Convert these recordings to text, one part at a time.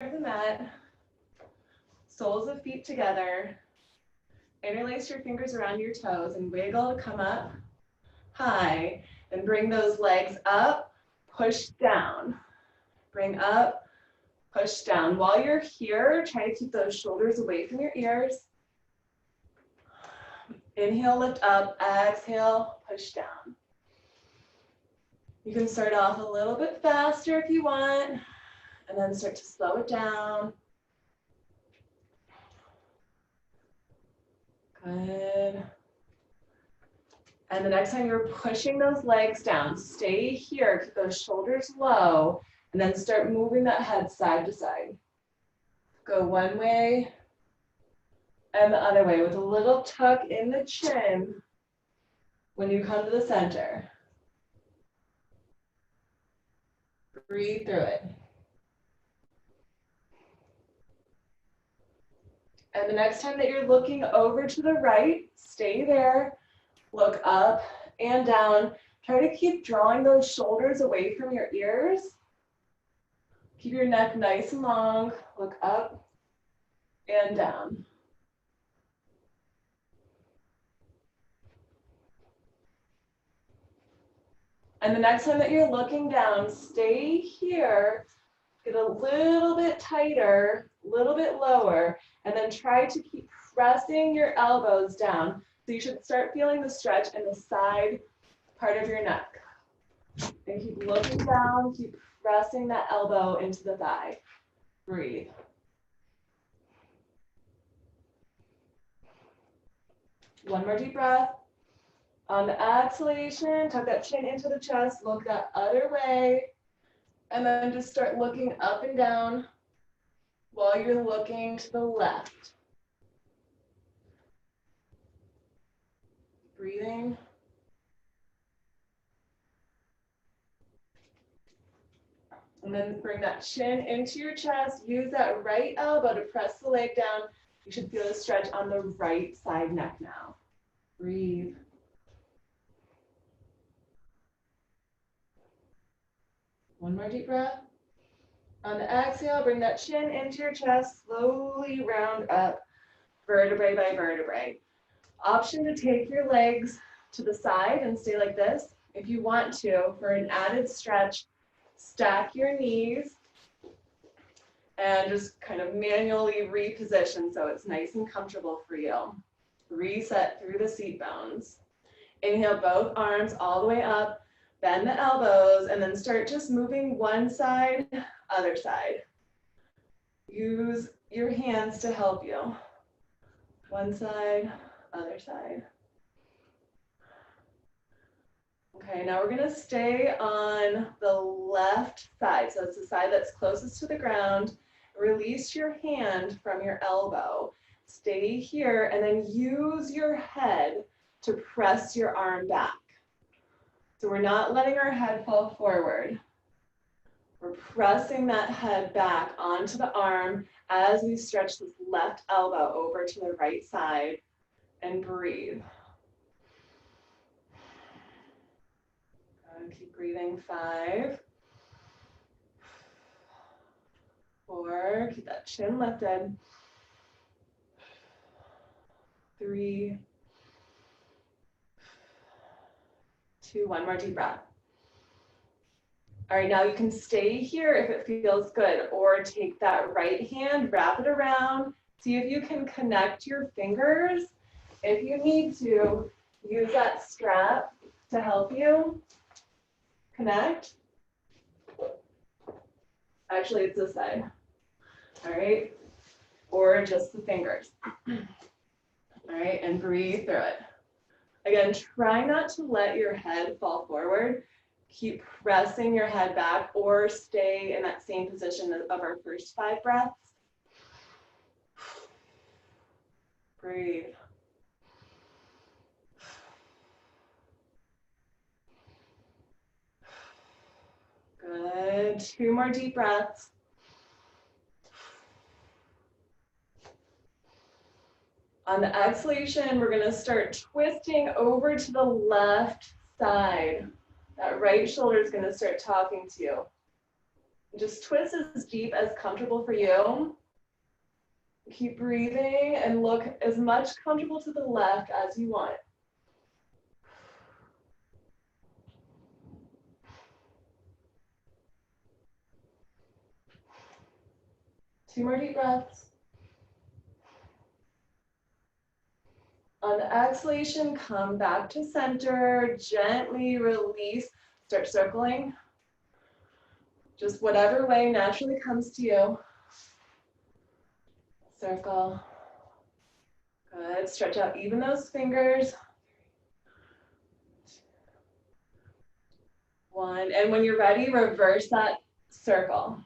the mat, soles of feet together. Interlace your fingers around your toes and wiggle to come up high. Then bring those legs up, push down. Bring up, push down. While you're here, try to keep those shoulders away from your ears. Inhale, lift up. Exhale, push down. You can start off a little bit faster if you want, and then start to slow it down. Good. And the next time you're pushing those legs down, stay here, keep those shoulders low, and then start moving that head side to side. Go one way and the other way with a little tuck in the chin when you come to the center. Breathe through it. And the next time that you're looking over to the right, stay there, look up and down. Try to keep drawing those shoulders away from your ears. Keep your neck nice and long. Look up and down. And the next time that you're looking down, stay here, get a little bit tighter, a little bit lower, and then try to keep pressing your elbows down. So you should start feeling the stretch in the side part of your neck. And keep looking down, keep pressing that elbow into the thigh. Breathe. One more deep breath. On the exhalation, tuck that chin into the chest, look that other way, and then just start looking up and down while you're looking to the left. Breathing. And then bring that chin into your chest. Use that right elbow to press the leg down. You should feel a stretch on the right side neck now. Breathe. One more deep breath. On the exhale, bring that chin into your chest, slowly round up, vertebrae by vertebrae. Option to take your legs to the side and stay like this. If you want to, for an added stretch, stack your knees and just kind of manually reposition so it's nice and comfortable for you. Reset through the seat bones. Inhale both arms all the way up. Bend the elbows and then start just moving one side, other side. Use your hands to help you. One side, other side. Okay, now we're gonna stay on the left side. So it's the side that's closest to the ground. Release your hand from your elbow. Stay here and then use your head to press your arm back. So we're not letting our head fall forward. We're pressing that head back onto the arm as we stretch this left elbow over to the right side and breathe. And keep breathing. 5, 4, keep that chin lifted. 3, 2, one more deep breath. All right, now you can stay here if it feels good, or take that right hand, wrap it around, see if you can connect your fingers. If you need to, use that strap to help you connect. Actually, it's this side. All right, or just the fingers. All right, and breathe through it. Again, try not to let your head fall forward. Keep pressing your head back or stay in that same position of our first 5 breaths. Breathe. Good. 2 more deep breaths. On the exhalation, we're going to start twisting over to the left side. That right shoulder is going to start talking to you. Just twist as deep as comfortable for you. Keep breathing and look as much comfortable to the left as you want. Two more deep breaths. On the exhalation, come back to center, gently release, start circling. Just whatever way naturally comes to you. Circle. Good, stretch out even those fingers. One, and when you're ready, reverse that circle.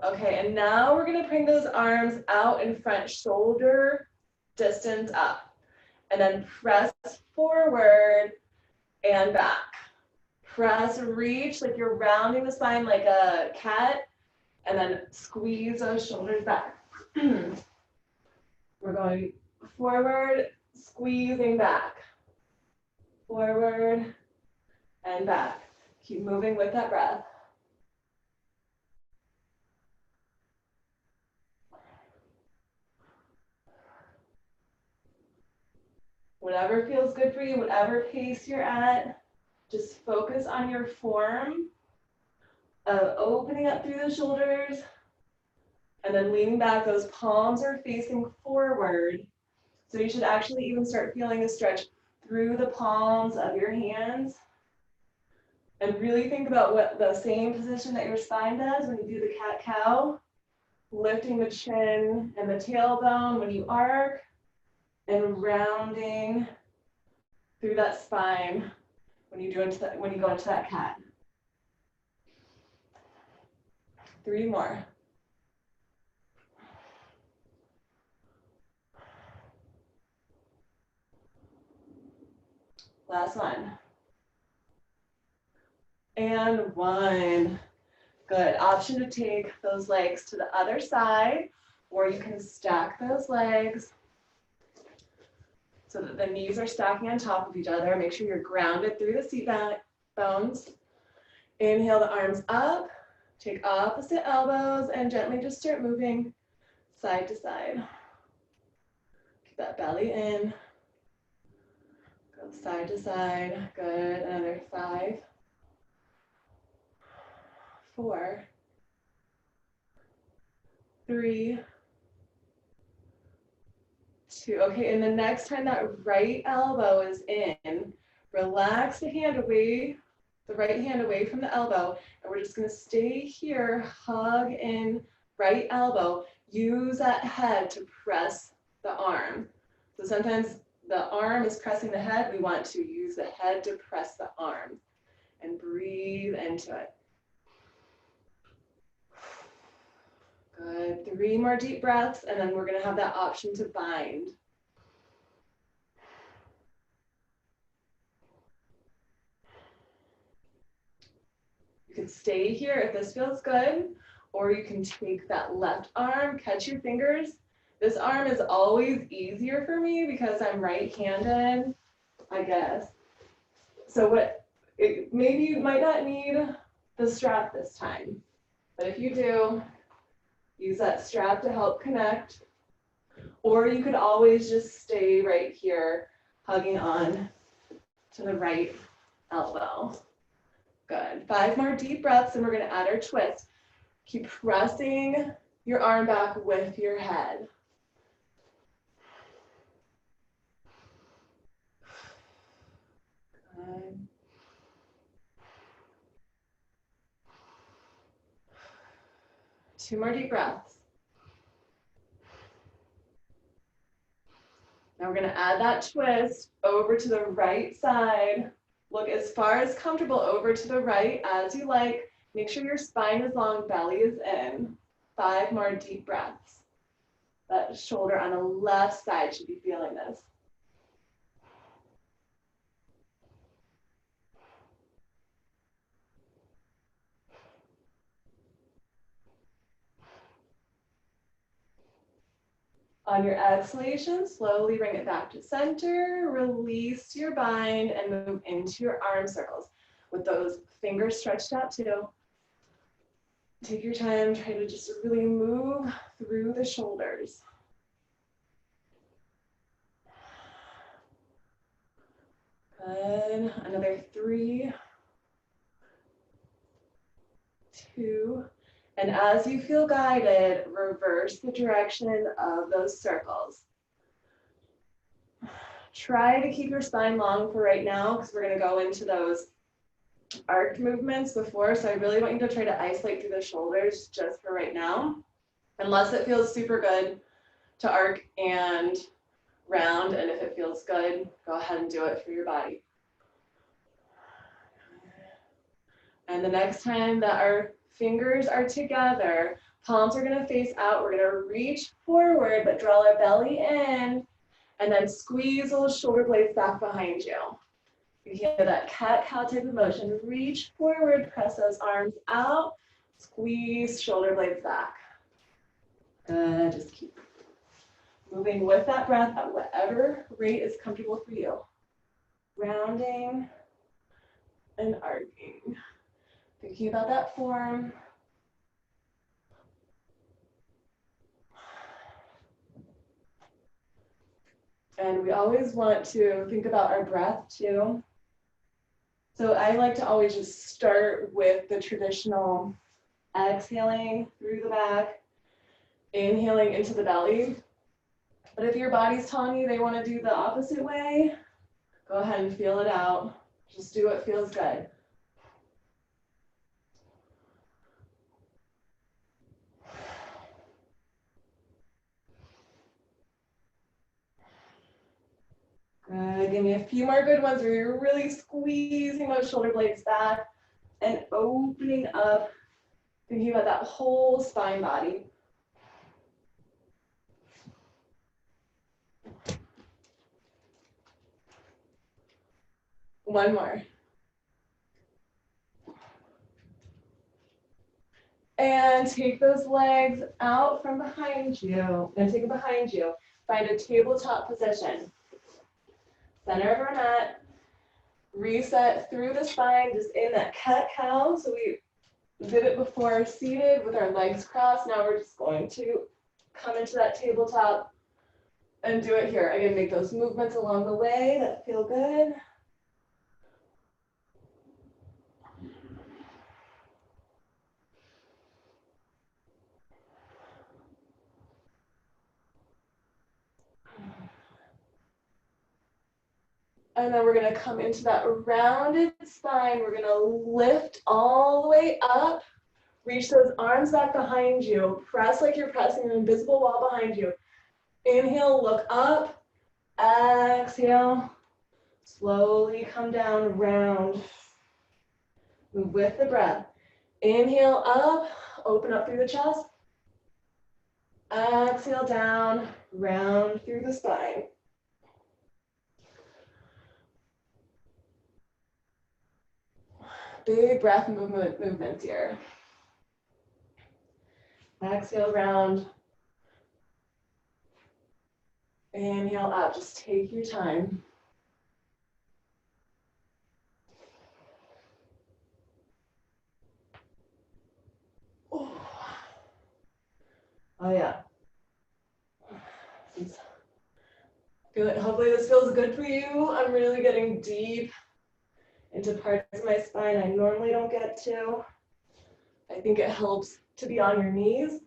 Okay, and now we're gonna bring those arms out in front, shoulder distance up. And then press forward and back. Press, reach like you're rounding the spine like a cat, and then squeeze those shoulders back. We're going forward, squeezing back. Forward and back. Keep moving with that breath. Whatever feels good for you, whatever pace you're at, just focus on your form of opening up through the shoulders and then leaning back. Those palms are facing forward. So you should actually even start feeling a stretch through the palms of your hands. And really think about what the same position that your spine does when you do the cat-cow, lifting the chin and the tailbone when you arc, and rounding through that spine when you go into that cat. 3 more. Last one. And 1. Good. Option to take those legs to the other side, or you can stack those legs so that the knees are stacking on top of each other. Make sure you're grounded through the seat bones. Inhale the arms up, take opposite elbows, and gently just start moving side to side. Keep that belly in. Go side to side. Good. Another 5, 4, 3, 2. Okay, and the next time that right elbow is in, relax the right hand away from the elbow, and we're just gonna stay here, hug in right elbow. Use that head to press the arm. So sometimes the arm is pressing the head. We want to use the head to press the arm. And breathe into it. Good. 3 more deep breaths, and then we're going to have that option to bind. You can stay here if this feels good, or you can take that left arm, catch your fingers. This arm is always easier for me because I'm right-handed, I guess. So maybe you might not need the strap this time, but if you do, use that strap to help connect, or you could always just stay right here, hugging on to the right elbow. Good. 5 more deep breaths, and we're going to add our twist. Keep pressing your arm back with your head. Good. Two more deep breaths. Now we're going to add that twist over to the right side. Look as far as comfortable over to the right as you like. Make sure your spine is long, belly is in. 5 more deep breaths. That shoulder on the left side should be feeling this. On your exhalation, slowly bring it back to center, release your bind, and move into your arm circles with those fingers stretched out too. Take your time, try to just really move through the shoulders. Good, another 3, 2, and as you feel guided, reverse the direction of those circles. Try to keep your spine long for right now because we're going to go into those arc movements before. So I really want you to try to isolate through the shoulders just for right now. Unless it feels super good to arc and round. And if it feels good, go ahead and do it for your body. And the next time that our fingers are together, palms are going to face out. We're going to reach forward, but draw our belly in. And then squeeze those shoulder blades back behind you. You hear that cat-cow type of motion. Reach forward, press those arms out, squeeze shoulder blades back. Good, just keep moving with that breath at whatever rate is comfortable for you. Rounding and arcing. Thinking about that form. And we always want to think about our breath too. So I like to always just start with the traditional exhaling through the back, inhaling into the belly. But if your body's telling you they want to do the opposite way, go ahead and feel it out. Just do what feels good. Good. Give me a few more good ones where you're really squeezing those shoulder blades back and opening up, thinking about that whole spine body. One more. And take those legs out from behind you. And take it behind you. Find a tabletop position. Center of our mat. Reset through the spine, just in that cat-cow. So we did it before seated with our legs crossed. Now we're just going to come into that tabletop and do it here. Again, make those movements along the way that feel good. And then we're going to come into that rounded spine. We're going to lift all the way up. Reach those arms back behind you. Press like you're pressing an invisible wall behind you. Inhale, look up. Exhale. Slowly come down, round. Move with the breath. Inhale up. Open up through the chest. Exhale down, round through the spine. Big breath movements here. Exhale, round. Inhale up, just take your time. Oh yeah. Good. Hopefully this feels good for you. I'm really getting deep into parts of my spine I normally don't get to. I think it helps to be on your knees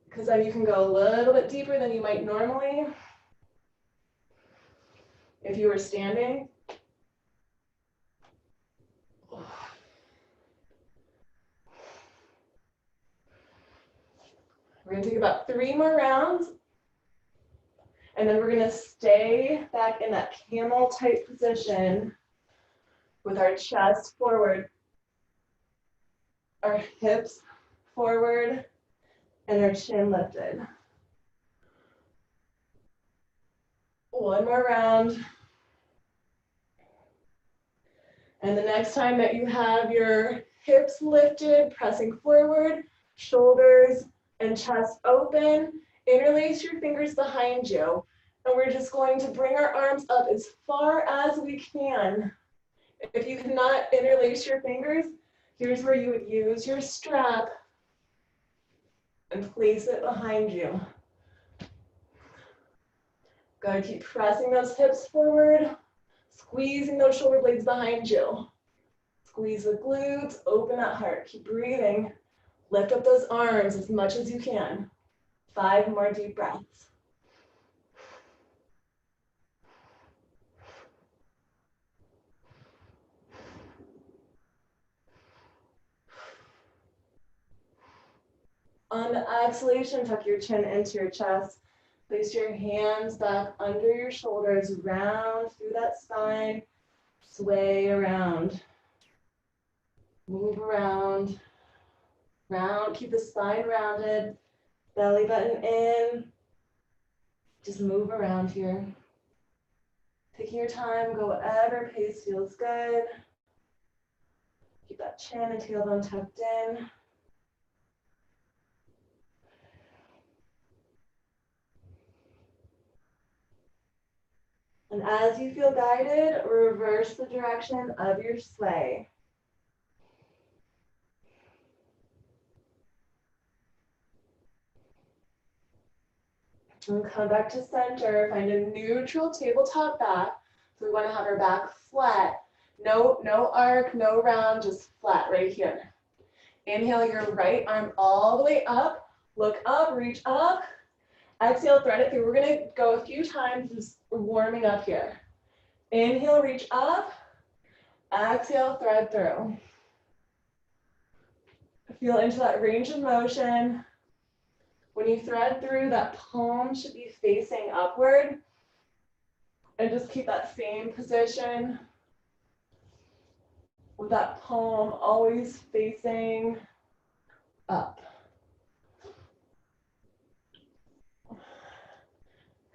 because then you can go a little bit deeper than you might normally if you were standing. We're going to take about 3 more rounds. And then we're going to stay back in that camel type position with our chest forward, our hips forward, and our chin lifted. One more round. And the next time that you have your hips lifted, pressing forward, shoulders and chest open, Interlace your fingers behind you, and we're just going to bring our arms up as far as we can. If you cannot interlace your fingers, here's where you would use your strap and place it behind you. Gotta keep pressing those hips forward, squeezing those shoulder blades behind you. Squeeze the glutes, open that heart, keep breathing. Lift up those arms as much as you can. 5 more deep breaths. On the exhalation, tuck your chin into your chest. Place your hands back under your shoulders, round through that spine, sway around. Move around, round, keep the spine rounded, belly button in. Just move around here. Taking your time, go whatever pace feels good. Keep that chin and tailbone tucked in. And as you feel guided, reverse the direction of your sway. And come back to center, find a neutral tabletop back. So we want to have our back flat. No arc, no round, just flat right here. Inhale your right arm all the way up. Look up, reach up. Exhale, thread it through. We're going to go a few times, just warming up here. Inhale, reach up. Exhale, thread through. Feel into that range of motion. When you thread through, that palm should be facing upward. And just keep that same position with that palm always facing up.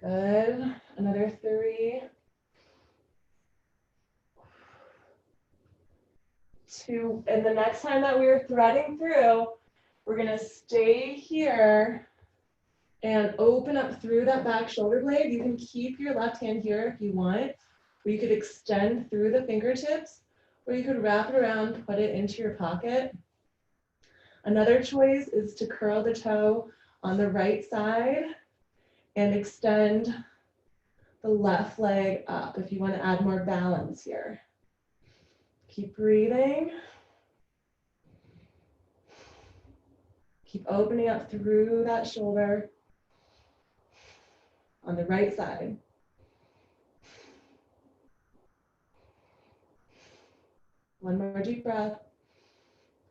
Good. Another 3, 2. And the next time that we're threading through, we're going to stay here and open up through that back shoulder blade. You can keep your left hand here if you want, or you could extend through the fingertips, or you could wrap it around, put it into your pocket. Another choice is to curl the toe on the right side and extend the left leg up if you want to add more balance here. Keep breathing. Keep opening up through that shoulder on the right side. One more deep breath.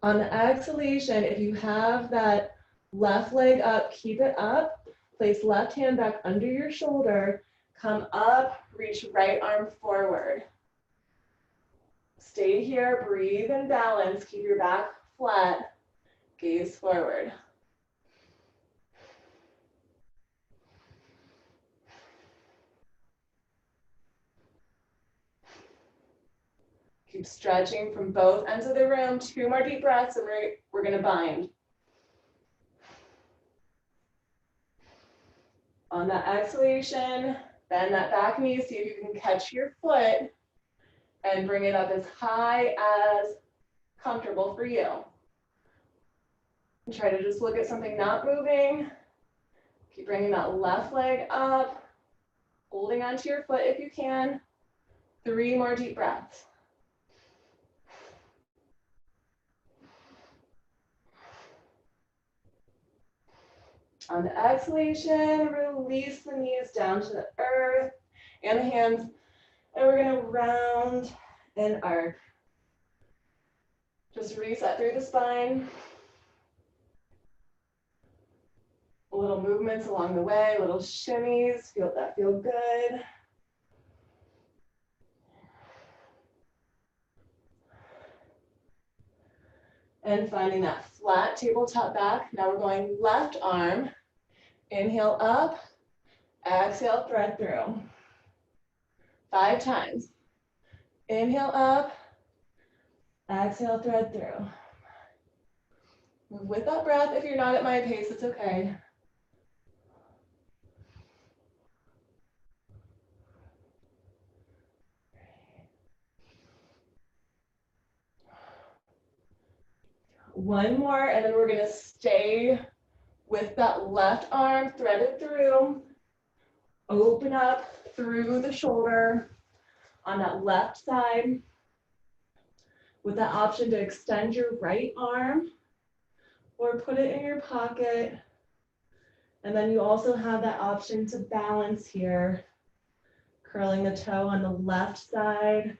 On the exhalation, if you have that left leg up, keep it up. Place left hand back under your shoulder. Come up, reach right arm forward. Stay here, breathe and balance. Keep your back flat, gaze forward. Keep stretching from both ends of the room. 2 more deep breaths and we're going to bind. On that exhalation, bend that back knee, see if you can catch your foot and bring it up as high as comfortable for you. And try to just look at something not moving. Keep bringing that left leg up, holding onto your foot if you can. 3 more deep breaths. On the exhalation, release the knees down to the earth and the hands. And we're going to round and arc. Just reset through the spine. Little movements along the way, little shimmies, feel good. And finding that flat tabletop back. Now we're going left arm. Inhale up, exhale, thread through. 5 times. Inhale up, exhale, thread through. Move with that breath. If you're not at my pace, it's okay. One more, and then we're gonna stay with that left arm threaded through. Open up through the shoulder on that left side with that option to extend your right arm or put it in your pocket. And then you also have that option to balance here, curling the toe on the left side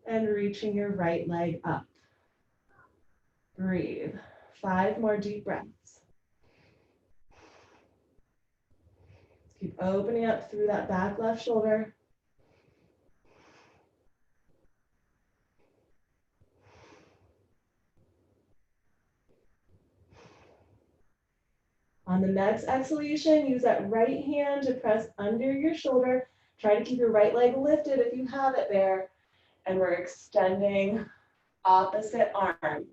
and reaching your right leg up. Breathe. 5 more deep breaths. Keep opening up through that back left shoulder. On the next exhalation, use that right hand to press under your shoulder. Try to keep your right leg lifted if you have it there. And we're extending opposite arm.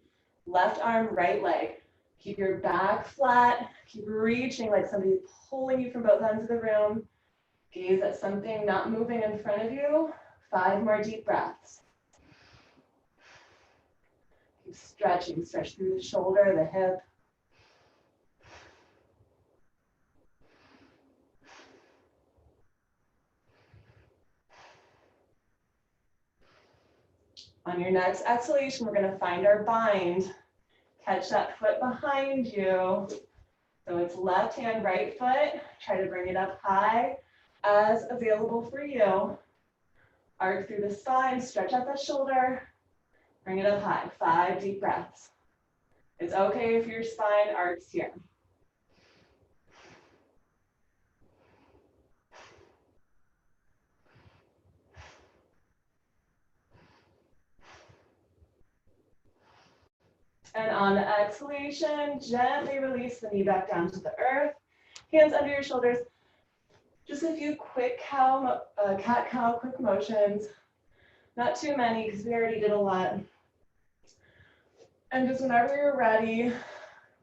Left arm, right leg. Keep your back flat. Keep reaching like somebody's pulling you from both ends of the room. Gaze at something not moving in front of you. 5 more deep breaths. Keep stretching. Stretch through the shoulder, the hip. On your next exhalation, we're going to find our bind. Catch that foot behind you. So it's left hand, right foot. Try to bring it up high as available for you. Arc through the spine, stretch out that shoulder. Bring it up high. 5 deep breaths. It's okay if your spine arcs here. And on the exhalation, gently release the knee back down to the earth. Hands under your shoulders. Just a few quick cat-cow quick motions. Not too many because we already did a lot. And just whenever you're ready,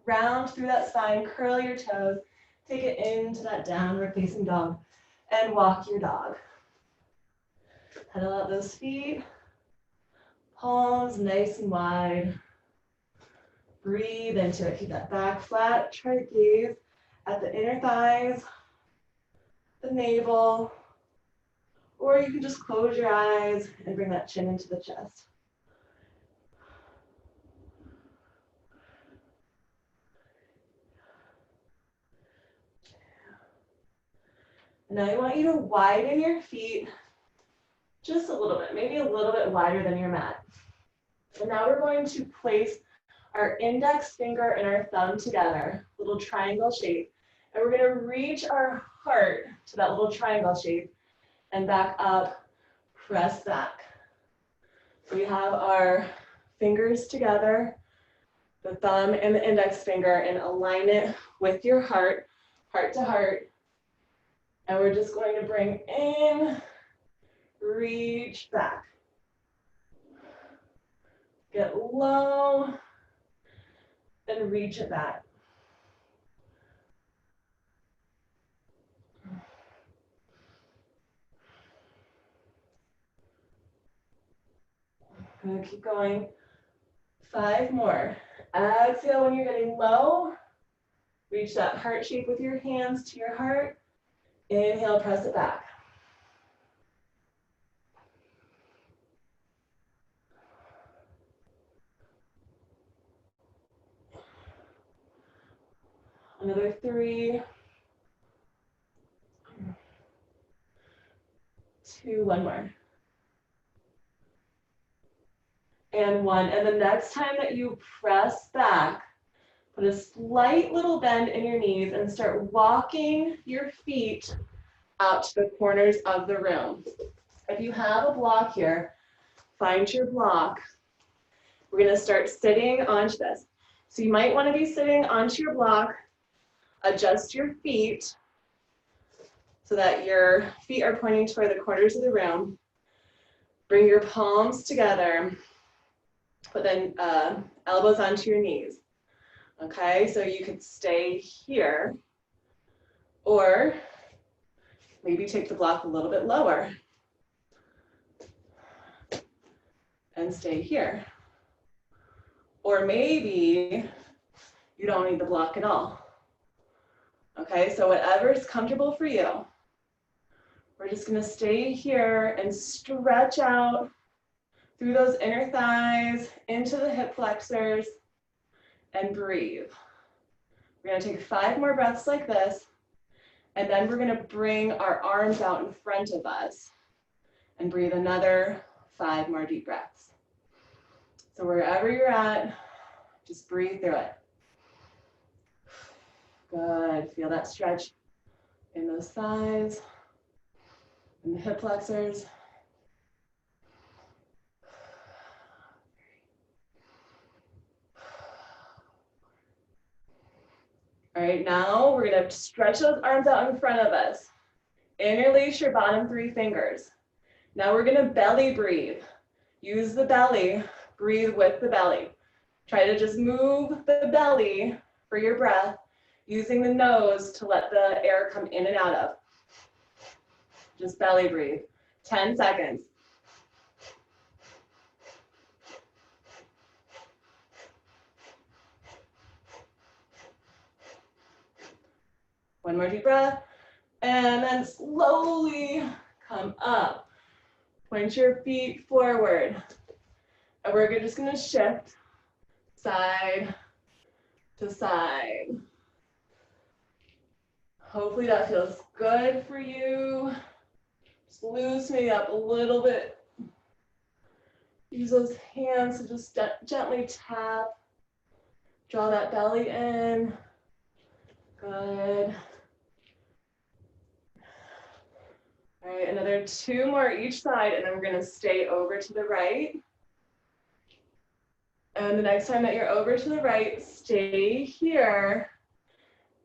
round through that spine, curl your toes, take it into that downward facing dog, and walk your dog. Pedal out those feet, palms nice and wide. Breathe into it. Keep that back flat. Try to gaze at the inner thighs, the navel, or you can just close your eyes and bring that chin into the chest. Now I want you to widen your feet just a little bit, maybe a little bit wider than your mat. And now we're going to place our index finger and our thumb together, little triangle shape. And we're going to reach our heart to that little triangle shape and back up, press back. So we have our fingers together, the thumb and the index finger, and align it with your heart, heart to heart. And we're just going to bring in, reach back. Get low, and reach it back. I'm gonna keep going. 5 more. Exhale when you're getting low. Reach that heart shape with your hands to your heart. Inhale, press it back. Another 3, 2, 1 more. And 1. And the next time that you press back, put a slight little bend in your knees and start walking your feet out to the corners of the room. If you have a block here, find your block. We're going to start sitting onto this. So you might want to be sitting onto your block. Adjust your feet so that your feet are pointing toward the corners of the room. Bring your palms together. Put then elbows onto your knees. Okay, so you could stay here, or maybe take the block a little bit lower and stay here. Or maybe you don't need the block at all. Okay, so whatever is comfortable for you. We're just gonna stay here and stretch out through those inner thighs, into the hip flexors, and breathe. We're gonna take 5 more breaths like this, and then we're gonna bring our arms out in front of us and breathe another 5 more deep breaths. So wherever you're at, just breathe through it. Good, feel that stretch in those thighs, in the hip flexors. All right, now we're gonna stretch those arms out in front of us. Interlace your bottom 3 fingers. Now we're gonna belly breathe. Use the belly, breathe with the belly. Try to just move the belly for your breath, using the nose to let the air come in and out of. Just belly breathe. 10 seconds. One more deep breath, and then slowly come up. Point your feet forward. And we're just gonna shift side to side. Hopefully that feels good for you. Just loosening up a little bit. Use those hands to just gently tap. Draw that belly in. Good. All right, another 2 more each side, and then we're gonna stay over to the right. And the next time that you're over to the right, stay here.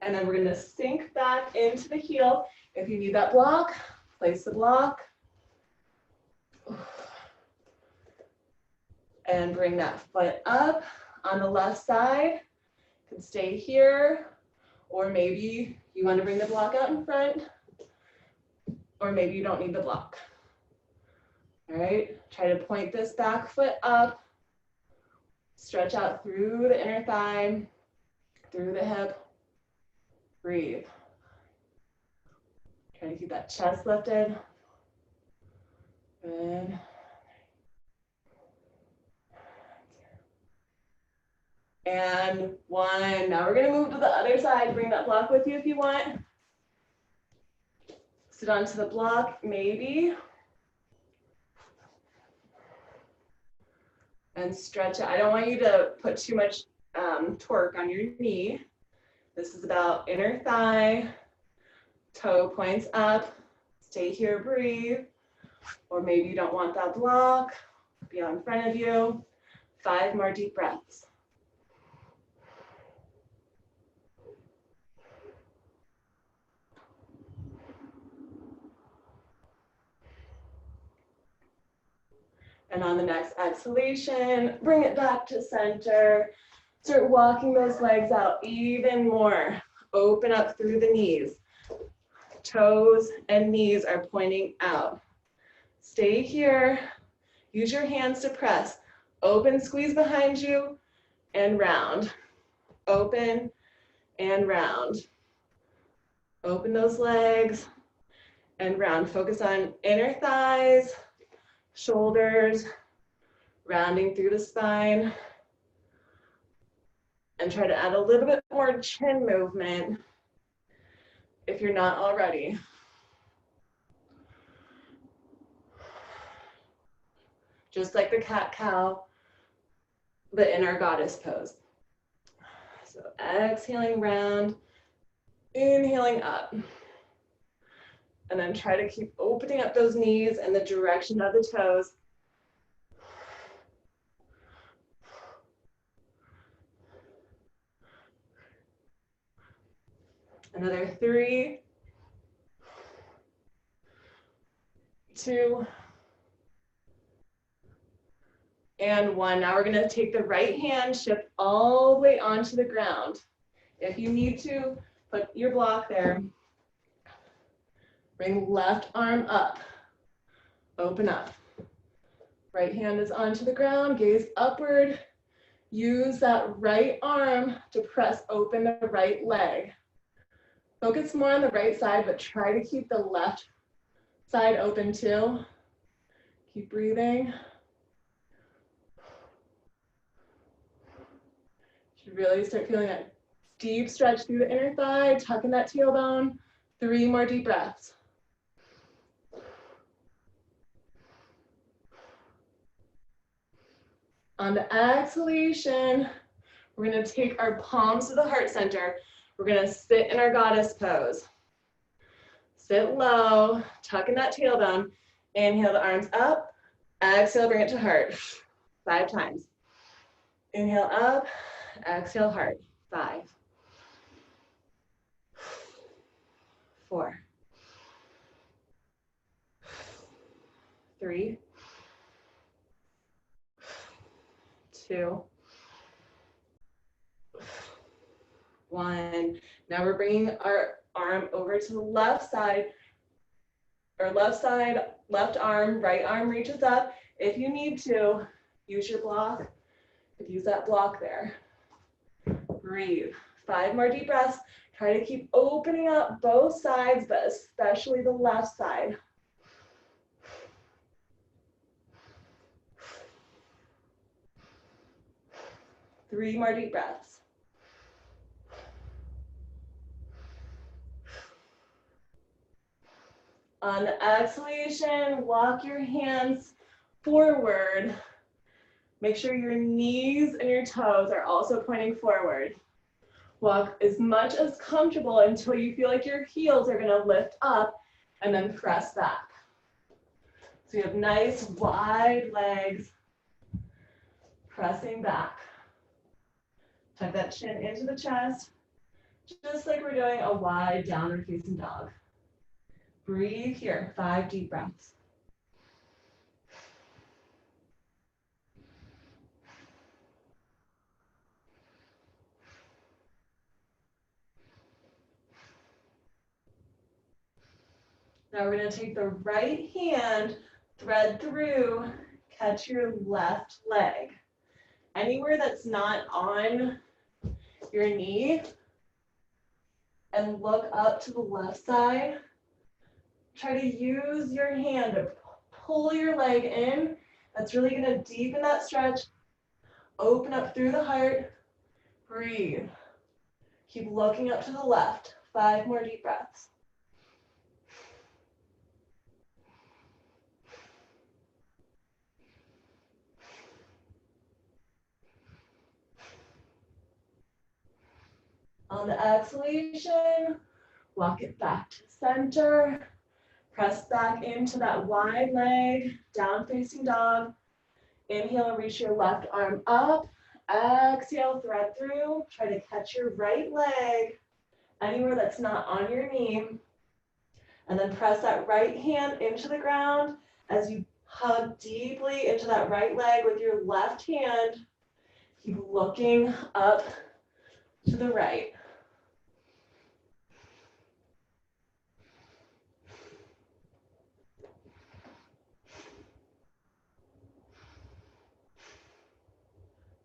And then we're gonna sink back into the heel. If you need that block, place the block. And bring that foot up on the left side. You can stay here, or maybe you want to bring the block out in front, or maybe you don't need the block. All right, try to point this back foot up. Stretch out through the inner thigh, through the hip. Breathe. Try to keep that chest lifted. Good. And 1. Now we're gonna move to the other side. Bring that block with you if you want. Sit onto the block, maybe. And stretch it. I don't want you to put too much torque on your knee. This is about inner thigh, toe points up. Stay here, breathe. Or maybe you don't want that block. Be out in front of you. 5 more deep breaths. And on the next exhalation, bring it back to center. Start walking those legs out even more. Open up through the knees. Toes and knees are pointing out. Stay here. Use your hands to press. Open, squeeze behind you, and round. Open and round. Open those legs and round. Focus on inner thighs, shoulders, rounding through the spine. And try to add a little bit more chin movement if you're not already. Just like the cat-cow, but in our goddess pose. So exhaling round, inhaling up. And then try to keep opening up those knees in the direction of the toes. Another 3, 2, and 1. Now we're gonna take the right hand, shift all the way onto the ground. If you need to, put your block there. Bring left arm up, open up. Right hand is onto the ground, gaze upward. Use that right arm to press open the right leg. Focus more on the right side, but try to keep the left side open too. Keep breathing. Should really start feeling that deep stretch through the inner thigh, tuck in that tailbone. 3 more deep breaths. On the exhalation, we're gonna take our palms to the heart center. We're gonna sit in our goddess pose. Sit low, tuck in that tailbone. Inhale the arms up. Exhale, bring it to heart. 5 times. Inhale up, exhale heart. 5, 4, 3, 2, 1. Now we're bringing our arm over to the left side, left arm, right arm reaches up. If you need to, use your block. Use that block there. Breathe. 5 more deep breaths. Try to keep opening up both sides, but especially the left side. Three more deep breaths. On the exhalation, walk your hands forward. Make sure your knees and your toes are also pointing forward. Walk as much as comfortable until you feel like your heels are gonna lift up and then press back. So you have nice wide legs, pressing back. Tuck that chin into the chest, just like we're doing a wide downward facing dog. Breathe here, 5 deep breaths. Now we're gonna take the right hand, thread through, catch your left leg. Anywhere that's not on your knee, and look up to the left side. Try to use your hand to pull your leg in. That's really gonna deepen that stretch. Open up through the heart. Breathe. Keep looking up to the left. 5 more deep breaths. On the exhalation, walk it back to center. Press back into that wide leg, down facing dog. Inhale and reach your left arm up. Exhale, thread through. Try to catch your right leg anywhere that's not on your knee. And then press that right hand into the ground as you hug deeply into that right leg with your left hand. Keep looking up to the right.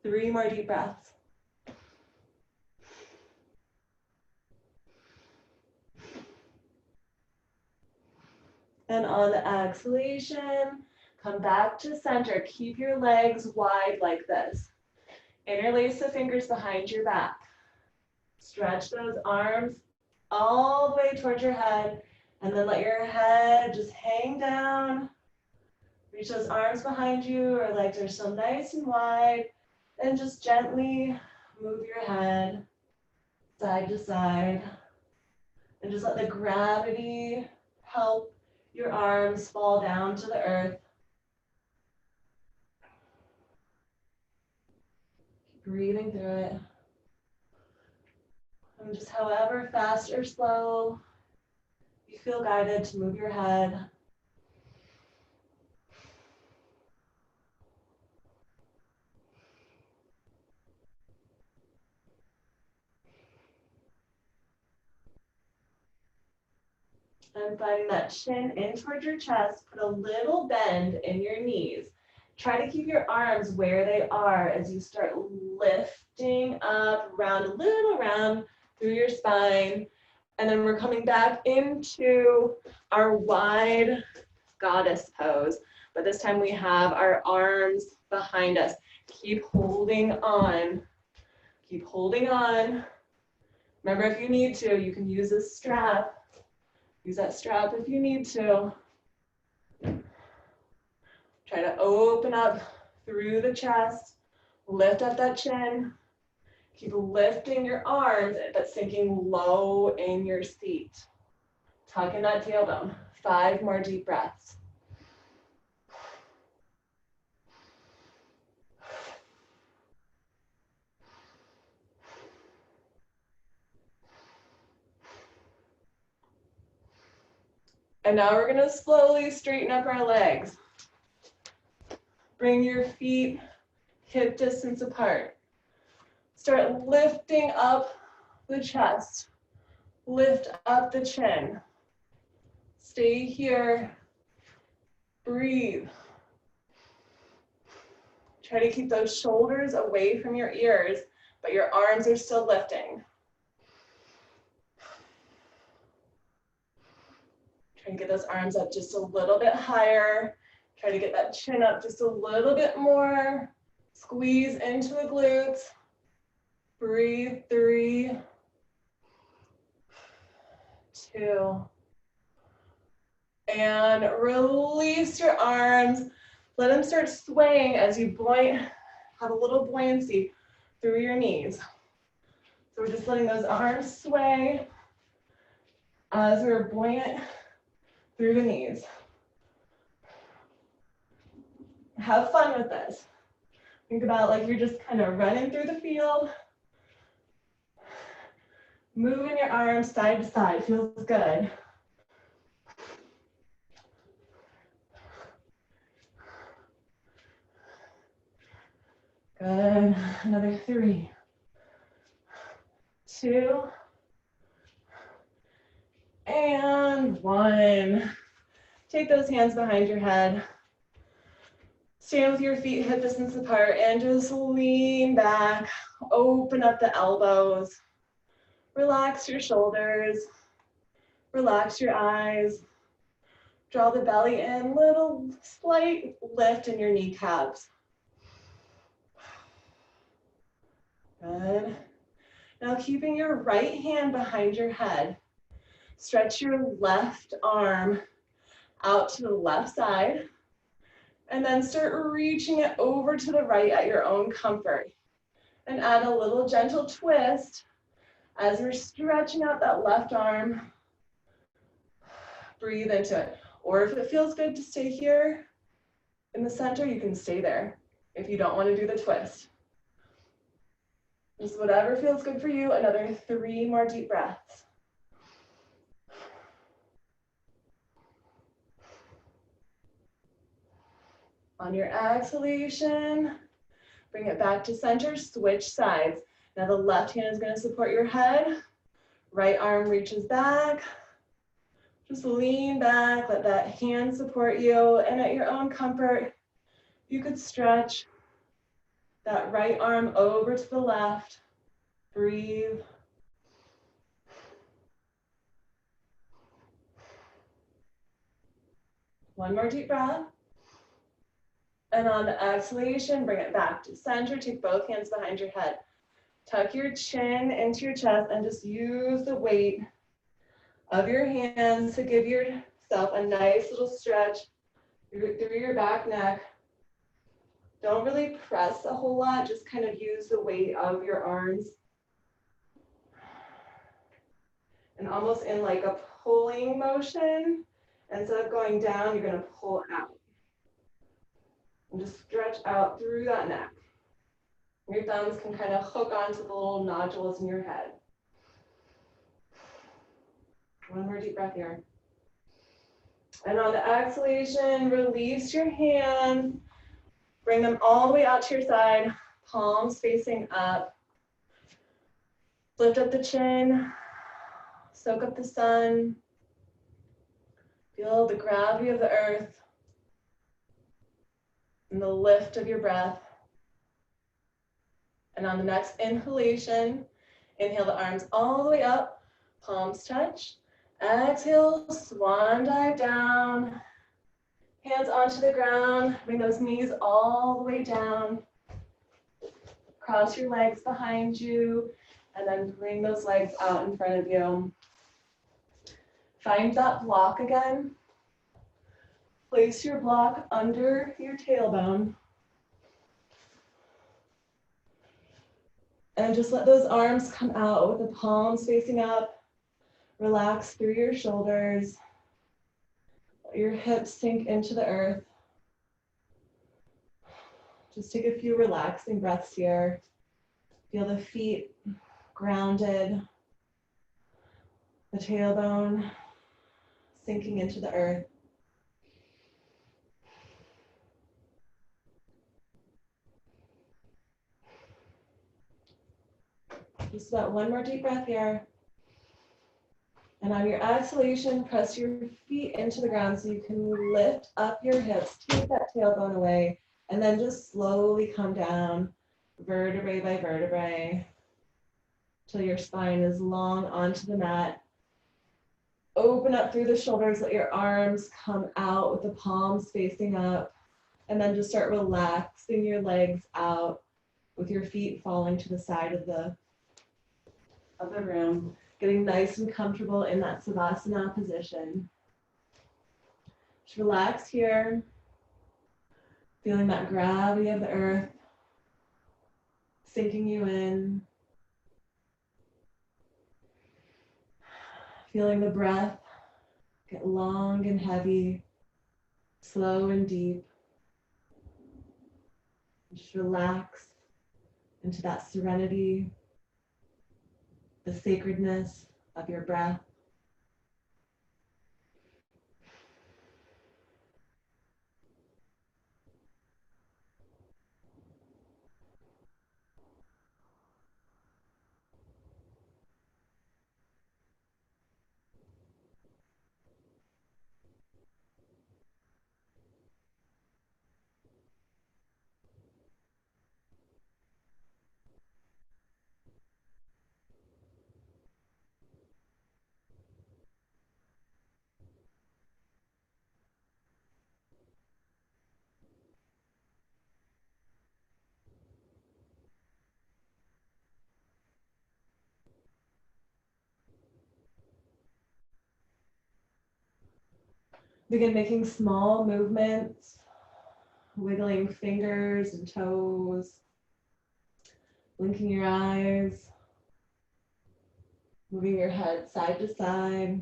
Three more deep breaths. And on the exhalation, come back to center. Keep your legs wide like this. Interlace the fingers behind your back. Stretch those arms all the way towards your head, and then let your head just hang down. Reach those arms behind you, or legs are still nice and wide. And just gently move your head side to side. And just let the gravity help your arms fall down to the earth. Keep breathing through it. And just however fast or slow you feel guided to move your head. And finding that chin in towards your chest, put a little bend in your knees. Try to keep your arms where they are as you start lifting up, round a little round through your spine. And then we're coming back into our wide goddess pose. But this time we have our arms behind us. Keep holding on. Keep holding on. Remember, if you need to, you can use a strap. Use that strap if you need to. Try to open up through the chest. Lift up that chin. Keep lifting your arms, but sinking low in your seat. Tuck in that tailbone. 5 more deep breaths. And now we're going to slowly straighten up our legs. Bring your feet hip distance apart. Start lifting up the chest. Lift up the chin. Stay here. Breathe. Try to keep those shoulders away from your ears, but your arms are still lifting. Try to get those arms up just a little bit higher. Try to get that chin up just a little bit more. Squeeze into the glutes. Breathe. 3, 2. And release your arms. Let them start swaying as you have a little buoyancy through your knees. So we're just letting those arms sway as we're buoyant through the knees. Have fun with this. Think about like you're just kind of running through the field. Moving your arms side to side feels good. Good. Another 3, 2, and 1. Take those hands behind your head. Stand with your feet hip distance apart and just lean back. Open up the elbows. Relax your shoulders. Relax your eyes. Draw the belly in, little slight lift in your kneecaps. Good. Now keeping your right hand behind your head, stretch your left arm out to the left side, and then start reaching it over to the right at your own comfort. And add a little gentle twist as you're stretching out that left arm. Breathe into it. Or if it feels good to stay here in the center, you can stay there if you don't want to do the twist. Just whatever feels good for you. Another 3 more deep breaths. On your exhalation, bring it back to center, switch sides. Now the left hand is going to support your head. Right arm reaches back. Just lean back, let that hand support you, and at your own comfort, you could stretch that right arm over to the left. Breathe. One more deep breath. And on the exhalation, bring it back to center. Take both hands behind your head. Tuck your chin into your chest and just use the weight of your hands to give yourself a nice little stretch through your back neck. Don't really press a whole lot, just kind of use the weight of your arms. And almost in like a pulling motion, instead of going down, you're going to pull out. And just stretch out through that neck. Your thumbs can kind of hook onto the little nodules in your head. One more deep breath here. And on the exhalation, release your hands. Bring them all the way out to your side, palms facing up. Lift up the chin, soak up the sun. Feel the gravity of the earth. and the lift of your breath. And on the next inhalation, inhale the arms all the way up, palms touch. Exhale, swan dive down. Hands onto the ground, bring those knees all the way down. Cross your legs behind you, and then bring those legs out in front of you. Find that block again. Place your block under your tailbone. And just let those arms come out with the palms facing up. Relax through your shoulders. Let your hips sink into the earth. Just take a few relaxing breaths here. Feel the feet grounded, the tailbone sinking into the earth. Just about one more deep breath here. And on your exhalation, press your feet into the ground so you can lift up your hips, take that tailbone away, and then just slowly come down, vertebrae by vertebrae, till your spine is long onto the mat. Open up through the shoulders, let your arms come out with the palms facing up, and then just start relaxing your legs out with your feet falling to the side of the room, getting nice and comfortable in that Savasana position. Just relax here, feeling that gravity of the earth sinking you in. Feeling the breath get long and heavy, slow and deep. Just relax into that serenity, the sacredness of your breath. Begin making small movements, wiggling fingers and toes, blinking your eyes, moving your head side to side.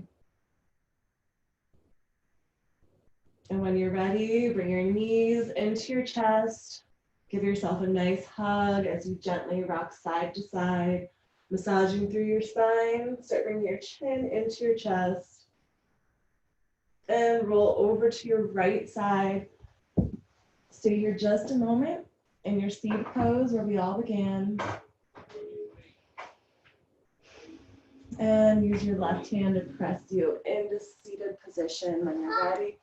And when you're ready, bring your knees into your chest. Give yourself a nice hug as you gently rock side to side, massaging through your spine. Start bringing your chin into your chest. And roll over to your right side. Stay here just a moment in your seated pose where we all began. And use your left hand to press you into seated position when you're ready.